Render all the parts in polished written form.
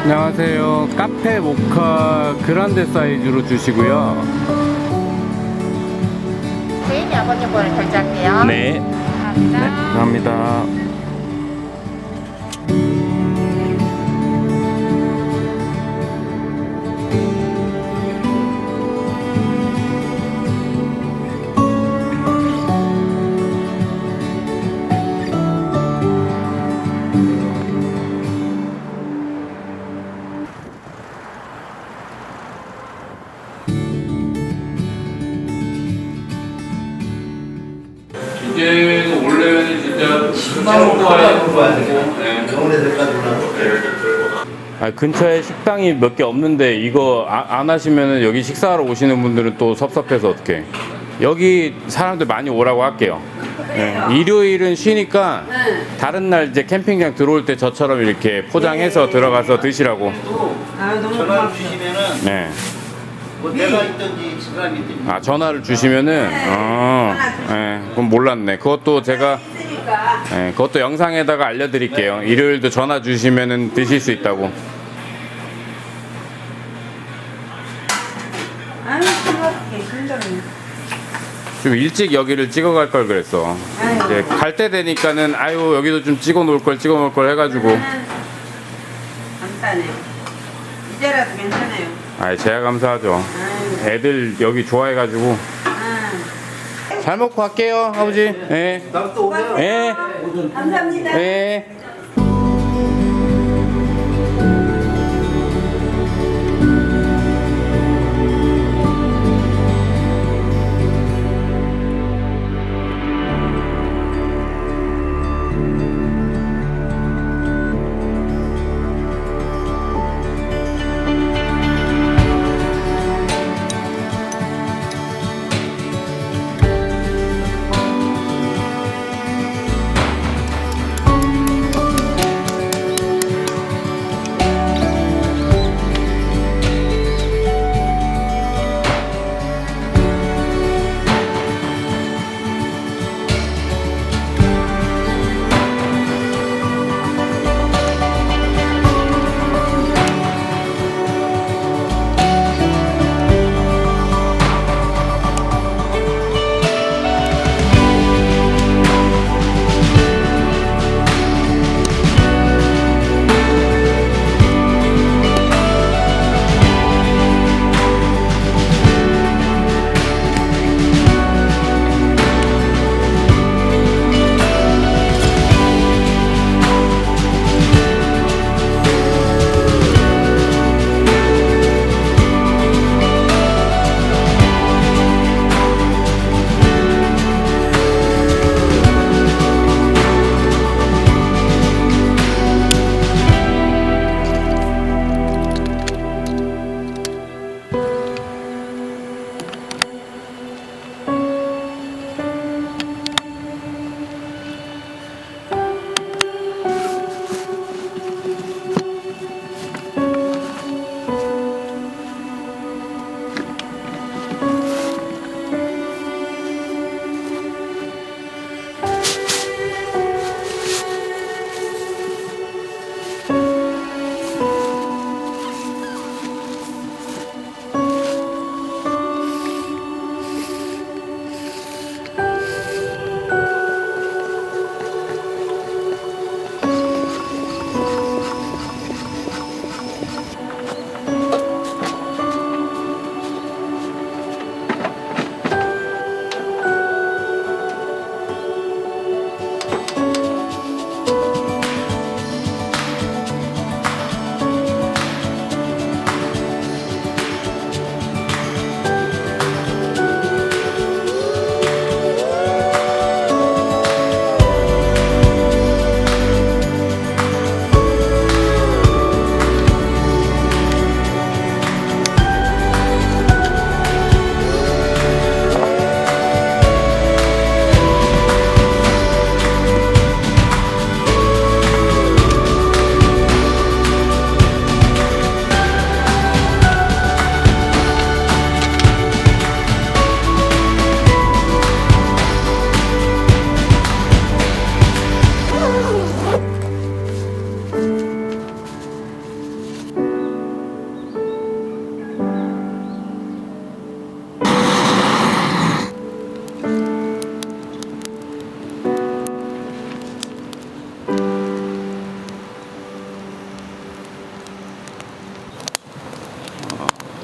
안녕하세요. 카페 모카 그란데 사이즈로 주시고요. 개인 아버님번호 결제할게요. 네. 감사합니다. 네, 감사합니다. 이제는 원래는 진짜 근처에 식당이 몇 개 없는데 이거 안 하시면은 여기 식사하러 오시는 분들은 또 섭섭해서 어떡해. 여기 사람들 많이 오라고 할게요. 네. 일요일은 쉬니까 다른 날 이제 캠핑장 들어올 때 저처럼 이렇게 포장해서 들어가서 드시라고. 전화 주시면은 네. 뭐 내가 있든지 사람이 있든지. 아, 전화를 주시면은 네, 그럼 몰랐네. 그것도 제가 그것도 영상에다가 알려드릴게요. 일요일도 전화 주시면은 드실 수 있다고. 아유, 그렇게 힘들네. 좀 일찍 여기를 찍어갈 걸 그랬어. 이제 갈 때 되니까는 아유 여기도 좀 찍어 놓을 걸 해가지고. 간단해. 이제라도 괜찮아요. 아, 제가 감사하죠. 애들 여기 좋아해가지고. 잘 먹고 갈게요, 아버지. 예. 또 오면 예. 감사합니다. 예.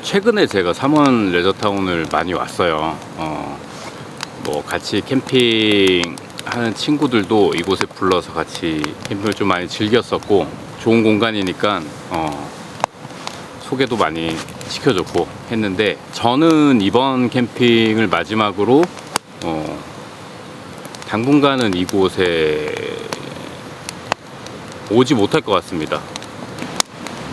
최근에 제가 삼원 레저타운을 많이 왔어요. 뭐 같이 캠핑 하는 친구들도 이곳에 불러서 같이 캠핑을 좀 많이 즐겼었고, 좋은 공간이니까 소개도 많이 시켜줬고 했는데, 저는 이번 캠핑을 마지막으로 당분간은 이곳에 오지 못할 것 같습니다.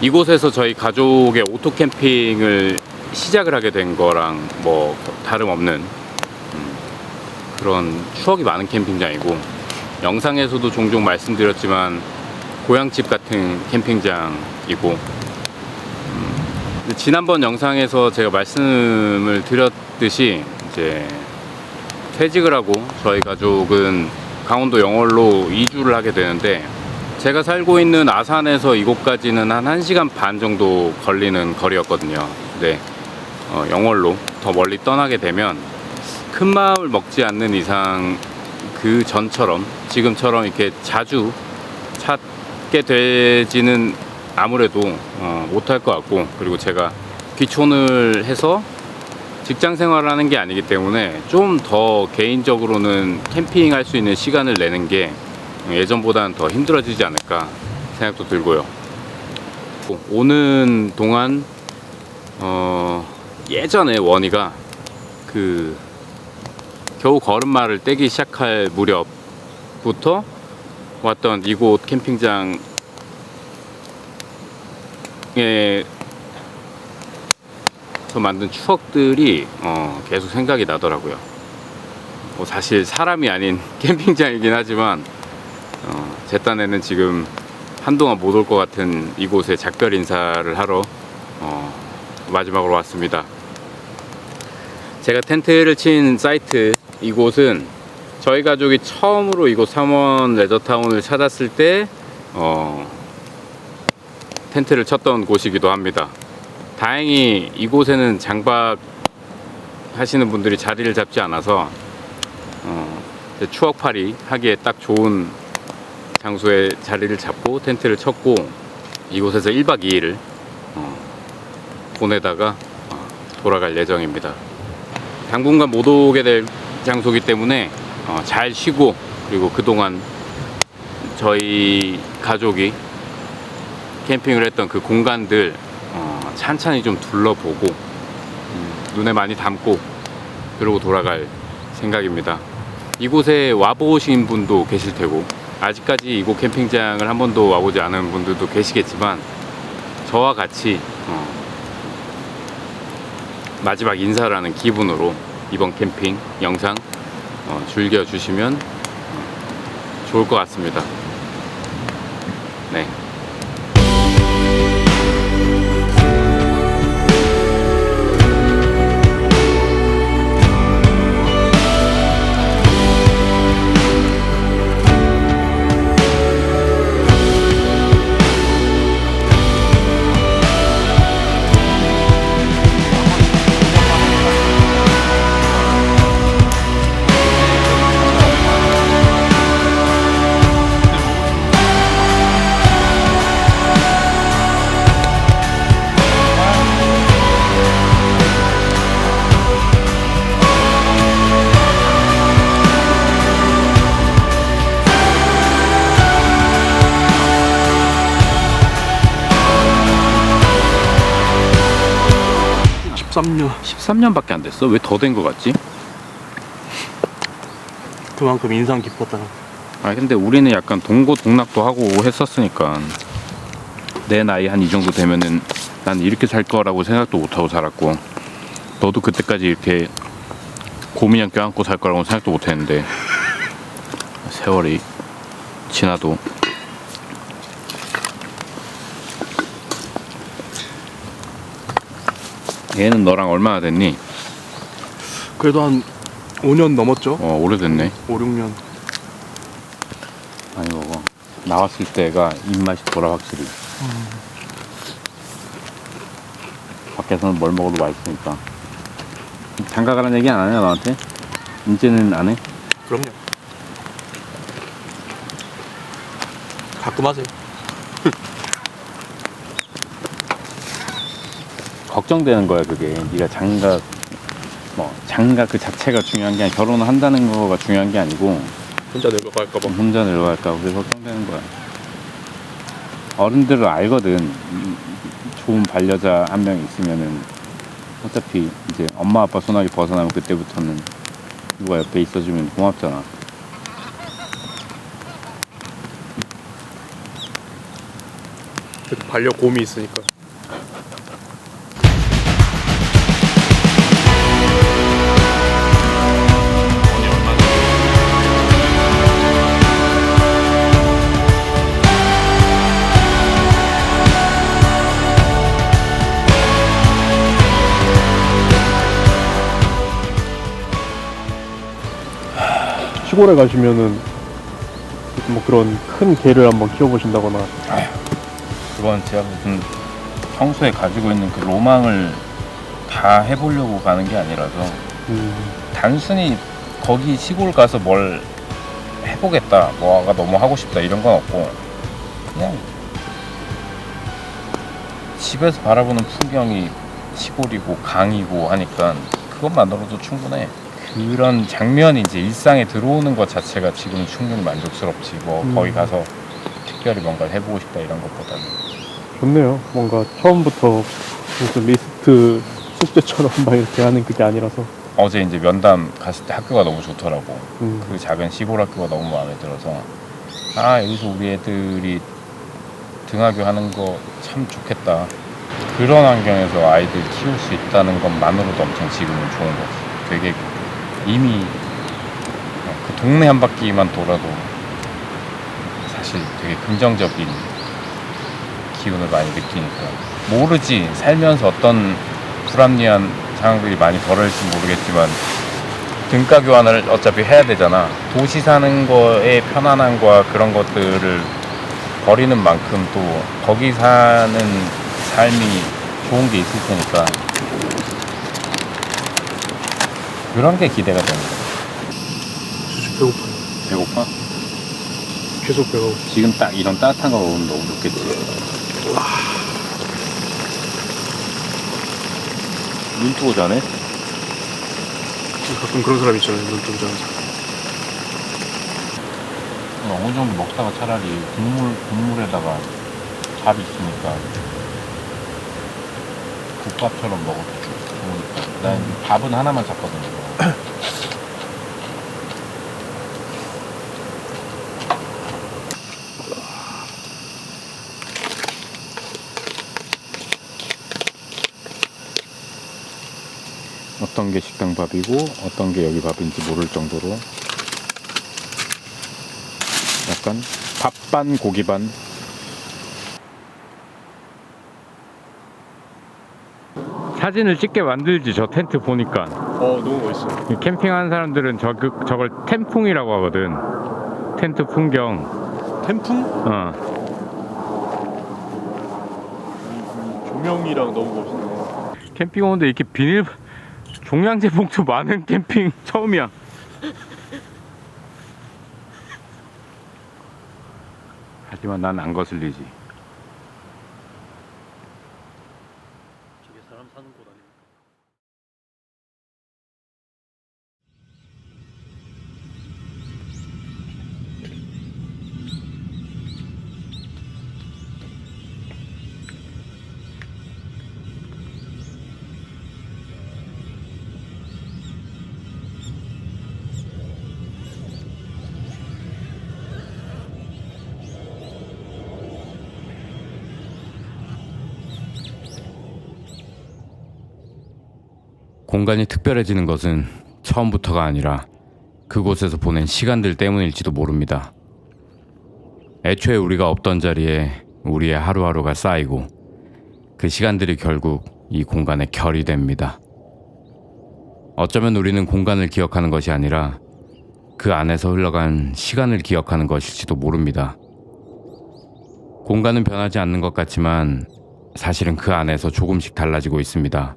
이곳에서 저희 가족의 오토 캠핑을 시작을 하게 된 거랑 뭐 다름없는 그런 추억이 많은 캠핑장이고, 영상에서도 종종 말씀드렸지만 고향집 같은 캠핑장이고, 지난번 영상에서 제가 말씀을 드렸듯이 이제 퇴직을 하고 저희 가족은 강원도 영월로 이주를 하게 되는데, 제가 살고 있는 아산에서 이곳까지는 한 1시간 반 정도 걸리는 거리였거든요. 근데 영월로 더 멀리 떠나게 되면 큰 마음을 먹지 않는 이상 그 전처럼 지금처럼 이렇게 자주 찾게 되지는 아무래도 못할 것 같고, 그리고 제가 귀촌을 해서 직장 생활을 하는 게 아니기 때문에 좀 더 개인적으로는 캠핑할 수 있는 시간을 내는 게 예전보다는 더 힘들어지지 않을까 생각도 들고요. 오는 동안 예전에 원희가 그 겨우 걸음마를 떼기 시작할 무렵부터 왔던 이곳 캠핑장에 서 만든 추억들이 계속 생각이 나더라고요. 뭐 사실 사람이 아닌 캠핑장이긴 하지만 제 딴에는 지금 한동안 못 올 것 같은 이곳에 작별 인사를 하러 마지막으로 왔습니다. 제가 텐트를 친 사이트, 이곳은 저희 가족이 처음으로 이곳 삼원 레저타운을 찾았을 때 텐트를 쳤던 곳이기도 합니다. 다행히 이곳에는 장박 하시는 분들이 자리를 잡지 않아서 추억팔이 하기에 딱 좋은 장소에 자리를 잡고 텐트를 쳤고, 이곳에서 1박 2일을 보내다가 돌아갈 예정입니다. 당분간 못 오게 될 장소이기 때문에 잘 쉬고, 그리고 그동안 저희 가족이 캠핑을 했던 그 공간들 찬찬히 좀 둘러보고 눈에 많이 담고 그러고 돌아갈 생각입니다. 이곳에 와보신 분도 계실 테고, 아직까지 이곳 캠핑장을 한 번도 와보지 않은 분들도 계시겠지만, 저와 같이 마지막 인사를 하는 기분으로 이번 캠핑 영상 즐겨주시면 좋을 것 같습니다. 네. 쌈류 13년밖에 안 됐어? 왜 더 된 것 같지? 그만큼 인상 깊었다. 아 근데 우리는 약간 동고동락도 하고 했었으니까, 내 나이 한 이 정도 되면은 난 이렇게 살 거라고 생각도 못 하고 살았고, 너도 그때까지 이렇게 고민형 껴안고 살 거라고 생각도 못 했는데, 세월이 지나도 얘는 너랑 얼마나 됐니? 그래도 한 5년 넘었죠? 오래됐네. 5, 6년. 많이 먹어. 나왔을 때가 입맛이 돌아 확실히. 밖에서는 뭘 먹어도 맛있으니까. 장가 가라는 얘기 안 하냐 너한테? 이제는 안 해? 그럼요. 가끔 하세요. 걱정되는 거야 그게. 네가 장가 그 자체가 중요한 게 아니라 결혼을 한다는 거가 중요한 게 아니고 혼자 늙어갈까봐. 혼자 늙어갈까 그래서 걱정되는 거야. 어른들은 알거든. 좋은 반려자 한 명 있으면은 어차피 이제 엄마 아빠 손아귀 벗어나면 그때부터는 누가 옆에 있어주면 고맙잖아. 반려곰이 있으니까. 시골에 가시면은 뭐 그런 큰 개를 한번 키워보신다거나. 그건 제가 무슨 평소에 가지고 있는 그 로망을 다 해보려고 가는 게 아니라서 단순히 거기 시골 가서 뭘 해보겠다, 뭐가 너무 하고 싶다 이런 건 없고 그냥 집에서 바라보는 풍경이 시골이고 강이고 하니까 그것만으로도 충분해. 그런 장면이 이제 일상에 들어오는 것 자체가 지금은 충분히 만족스럽지. 뭐 거기 가서 특별히 뭔가를 해보고 싶다 이런 것보다는. 좋네요. 뭔가 처음부터 무슨 리스트 숙제처럼 막 이렇게 하는 그게 아니라서. 어제 이제 면담 갔을 때 학교가 너무 좋더라고. 그 작은 시골 학교가 너무 마음에 들어서 여기서 우리 애들이 등하교 하는 거 참 좋겠다. 그런 환경에서 아이들 키울 수 있다는 것만으로도 엄청 지금은 좋은 거지. 되게 이미 그 동네 한 바퀴만 돌아도 사실 되게 긍정적인 기운을 많이 느끼니까. 모르지, 살면서 어떤 불합리한 상황들이 많이 벌어질지 모르겠지만 등가 교환을 어차피 해야 되잖아. 도시 사는 거의 편안함과 그런 것들을 버리는 만큼 또 거기 사는 삶이 좋은 게 있을 테니까 그런 게 기대가 되는 거야. 배고파요. 배고파? 계속 배가 고파. 지금 딱 이런 따뜻한 거 먹으면 너무 좋겠지. 눈 뜨고 자네? 가끔 그런 사람 있잖아요. 눈 뜨고 자는 사람. 어느 정도 먹다가 차라리 국물에다가 밥 있으니까 국밥처럼 먹어도 좋으니까. 난 밥은 하나만 잡거든요. 어떤 게 식당 밥이고 어떤 게 여기 밥인지 모를 정도로 약간 밥반 고기반. 사진을 찍게 만들지 저 텐트 보니까. 너무 멋있어. 캠핑하는 사람들은 저걸 텐풍이라고 하거든. 텐트 풍경. 텐풍? 조명이랑 너무 멋있네. 캠핑 오는데 이렇게 비닐 종량제 봉투 많은 캠핑 처음이야. 하지만 난 안 거슬리지. 저게 사람 사는 곳 아닙니까? 공간이 특별해지는 것은 처음부터가 아니라 그곳에서 보낸 시간들 때문일지도 모릅니다. 애초에 우리가 없던 자리에 우리의 하루하루가 쌓이고 그 시간들이 결국 이 공간의 결이 됩니다. 어쩌면 우리는 공간을 기억하는 것이 아니라 그 안에서 흘러간 시간을 기억하는 것일지도 모릅니다. 공간은 변하지 않는 것 같지만 사실은 그 안에서 조금씩 달라지고 있습니다.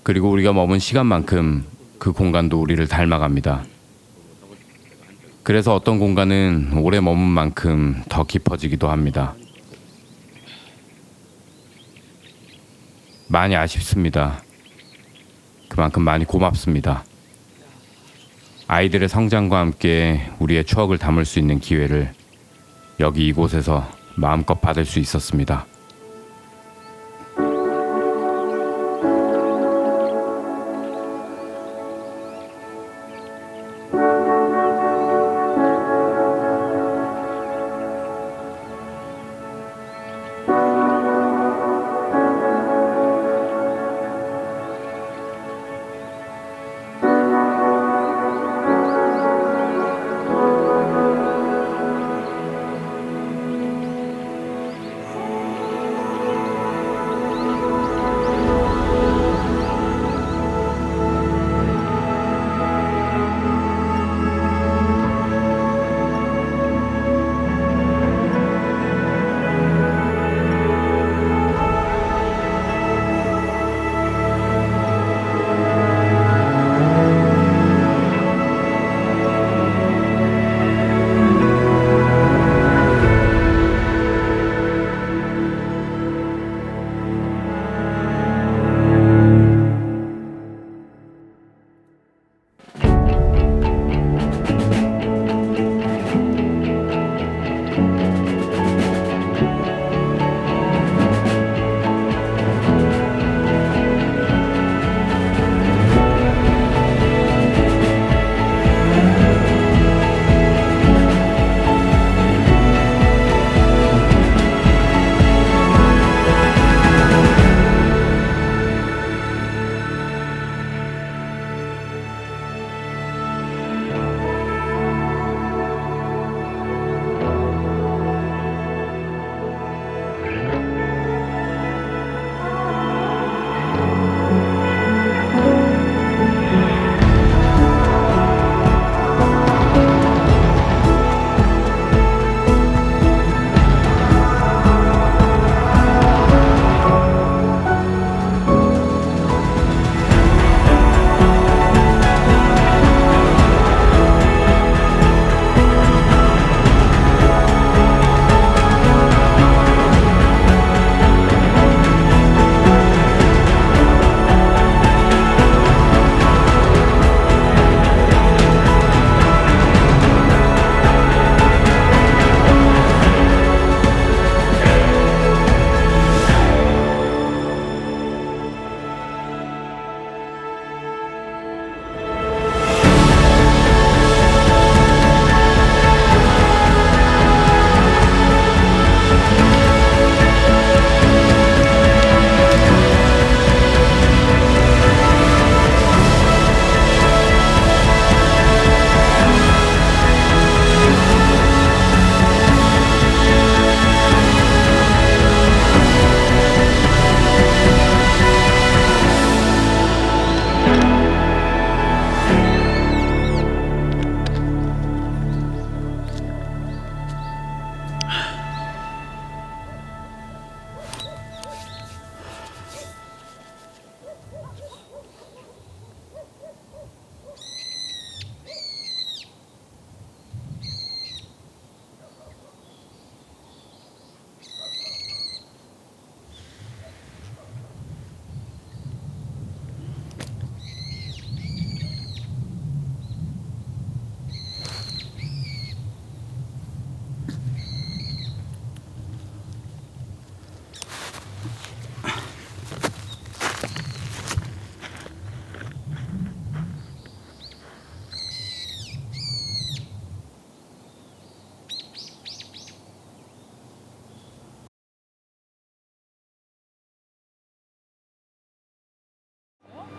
그리고 우리가 머문 시간만큼 그 공간도 우리를 닮아갑니다. 그래서 어떤 공간은 오래 머문 만큼 더 깊어지기도 합니다. 많이 아쉽습니다. 그만큼 많이 고맙습니다. 아이들의 성장과 함께 우리의 추억을 담을 수 있는 기회를 여기 이곳에서 마음껏 받을 수 있었습니다.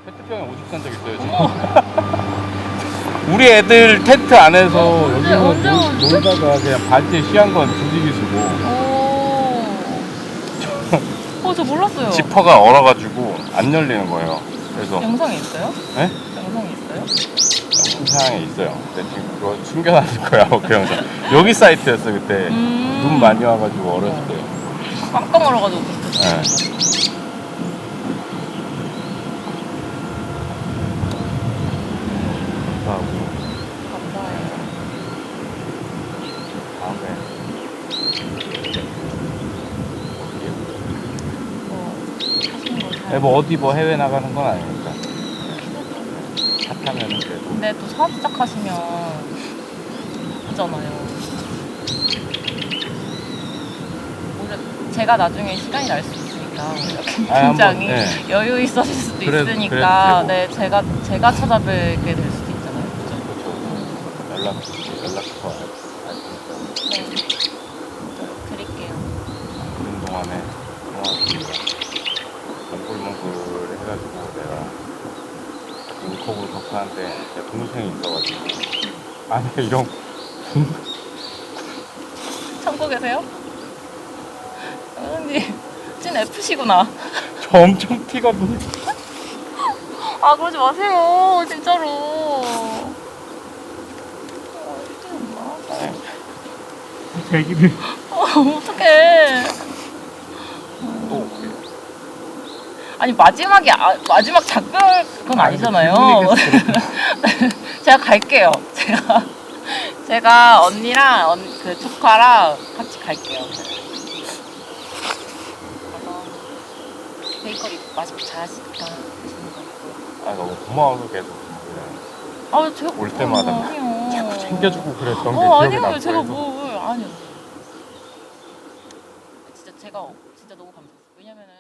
페트병에 오줌 싼 적 있어요, 지금. 우리 애들 텐트 안에서 여기서 놀다가 그냥 바지에 쉬한 건 조직이시고 저 몰랐어요. 지퍼가 얼어가지고 안 열리는 거예요. 그래서 영상에 있어요? 네? 영상에 있어요? 영상에 있어요. 근데 지금 그거 숨겨놨을 거야, 그 영상. 여기 사이트였어 그때. 눈 많이 와가지고 어렸을 때. 깜깜 얼어가지고. 네. 감사하고. 감사해요. 다음에 뭐 하시는 거 잘. 네, 뭐 어디 뭐 해외 나가는 건 아니니까. 차 타면은 그래도. 근데 또 사업 시작하시면 그잖아요. 오히려 제가 나중에 시간이 날 수 있으니까 이렇게 아, 굉장히 한번, 네. 여유 있어질 수도 그래도 있으니까 되고. 네 제가 찾아뵙게 될 수도 있잖아요. 그죠? 연락처 네. 드릴게요. 있는 동안에 몽글몽글 해가지고 내가 인콕으로 접하는데 내 동생이 있어가지고 아니 이런 참고 계세요? 선생님 찐 F시구나. 저 엄청 튀거든요. 아 그러지 마세요 진짜로. 얘기를 어떡해. 또 올게요. 아니 마지막 작별 그건 아니잖아요. 제가 갈게요. 제가 언니랑 그 조카랑 같이 갈게요. 가서 베이커리 맛있게 잘하시니까 맛있는 거 있고. 아 너무 고마워서 계속 아 제가 올 때마다 아니요. 자꾸 챙겨주고 그랬던 게 기억에 아니요 남고 제가 해서. 뭘 아니요. 진짜 제가 진짜 너무 감사했어요. 왜냐면은